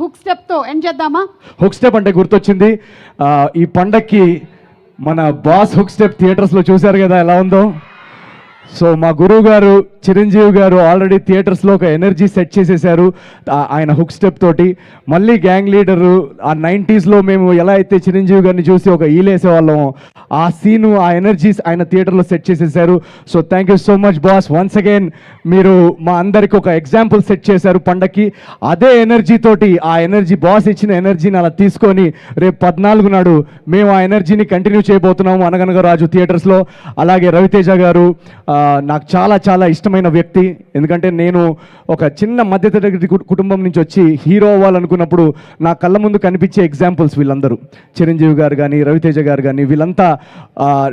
Hook స్టెప్తో end చేద్దామా? Hook step అంటే గుర్తొచ్చింది, ఈ పండక్కి మన బాస్ హుక్ స్టెప్ థియేటర్స్లో చూశారు కదా ఎలా ఉందో. సో మా గురువు గారు చిరంజీవి గారు ఆల్రెడీ థియేటర్స్లో ఒక ఎనర్జీ సెట్ చేసేసారు ఆయన హుక్ స్టెప్ తోటి. మళ్ళీ గ్యాంగ్ లీడరు ఆ 90s మేము ఎలా అయితే చిరంజీవి గారిని చూసి ఒక ఈలేసేవాళ్ళం, ఆ సీను ఆ ఎనర్జీస్ ఆయన థియేటర్లో సెట్ చేసేసారు. So thank you so much boss, once again మీరు మా అందరికి ఒక ఎగ్జాంపుల్ సెట్ చేశారు పండక్కి. అదే ఎనర్జీ తోటి, ఆ ఎనర్జీ బాస్ ఇచ్చిన ఎనర్జీని అలా తీసుకొని రేపు 14 నాడు మేము ఆ ఎనర్జీని కంటిన్యూ చేయబోతున్నాము అనగనగా రాజు థియేటర్స్లో. అలాగే రవితేజ గారు నాకు చాలా చాలా ఇష్టమైన వ్యక్తి, ఎందుకంటే నేను ఒక చిన్న మధ్యతరగతి కుటుంబం నుంచి వచ్చి హీరో అవ్వాలనుకున్నప్పుడు నా కళ్ళ ముందు కనిపించే ఎగ్జాంపుల్స్ వీళ్ళందరూ. చిరంజీవి గారు కానీ రవితేజ గారు కానీ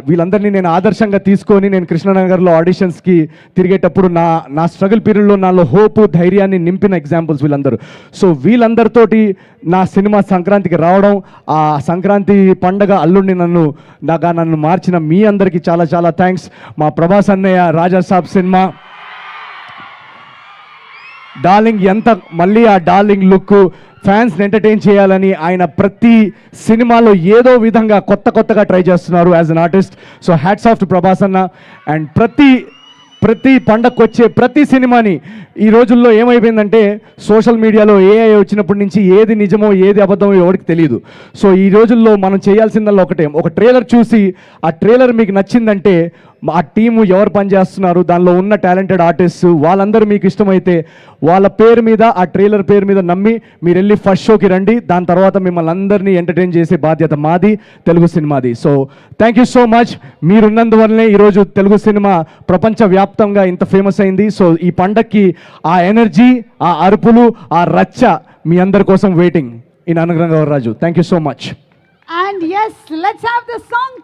వీళ్ళందరినీ నేను ఆదర్శంగా తీసుకొని నేను కృష్ణనగర్లో ఆడిషన్స్కి తిరిగేటప్పుడు నా స్ట్రగుల్ పీరియడ్లో నాలో హోపు ధైర్యాన్ని నింపిన ఎగ్జాంపుల్స్ వీళ్ళందరూ. సో వీళ్ళందరితోటి నా సినిమా సంక్రాంతికి రావడం, ఆ సంక్రాంతి పండగ అల్లుడిని నన్ను మార్చిన మీ అందరికీ చాలా చాలా థ్యాంక్స్. మా ప్రభాస్ అన్నయ్య రాజా సాబ్ సినిమా డార్లింగ్, మళ్ళీ ఆ డార్లింగ్ లుక్ ఫ్యాన్స్ని ఎంటర్టైన్ చేయాలని ఆయన ప్రతి సినిమాలో ఏదో విధంగా కొత్తగా ట్రై చేస్తున్నారు as an artist. So hats off to Prabhas అన్న. అండ్ ప్రతి పండగకు వచ్చే ప్రతి సినిమాని ఈ రోజుల్లో ఏమైపోయిందంటే సోషల్ మీడియాలో ఏఐ వచ్చినప్పటి నుంచి ఏది నిజమో ఏది అబద్ధమో ఎవరికి తెలియదు. సో ఈ రోజుల్లో మనం చేయాల్సిందల్లా ఒకటే, ఒక ట్రైలర్ చూసి ఆ ట్రైలర్ మీకు నచ్చిందంటే ఆ టీము ఎవరు పనిచేస్తున్నారు, దానిలో ఉన్న టాలెంటెడ్ ఆర్టిస్ట్ వాళ్ళందరూ మీకు ఇష్టమైతే వాళ్ళ పేరు మీద ఆ ట్రైలర్ పేరు మీద నమ్మి మీరు వెళ్ళి ఫస్ట్ షోకి రండి. దాని తర్వాత మిమ్మల్ని అందరినీ ఎంటర్టైన్ చేసే బాధ్యత మాది, తెలుగు సినిమాది. So thank you so much. మీరున్నందువల్లనే ఈరోజు తెలుగు సినిమా ప్రపంచవ్యాప్తంగా ఇంత ఫేమస్ అయింది. సో ఈ పండక్కి ఆ ఎనర్జీ, ఆ అరుపులు, ఆ రచ్చ మీ అందరి కోసం waiting in Anaganaga Raju. Thank you so much. And yes, let's have the song.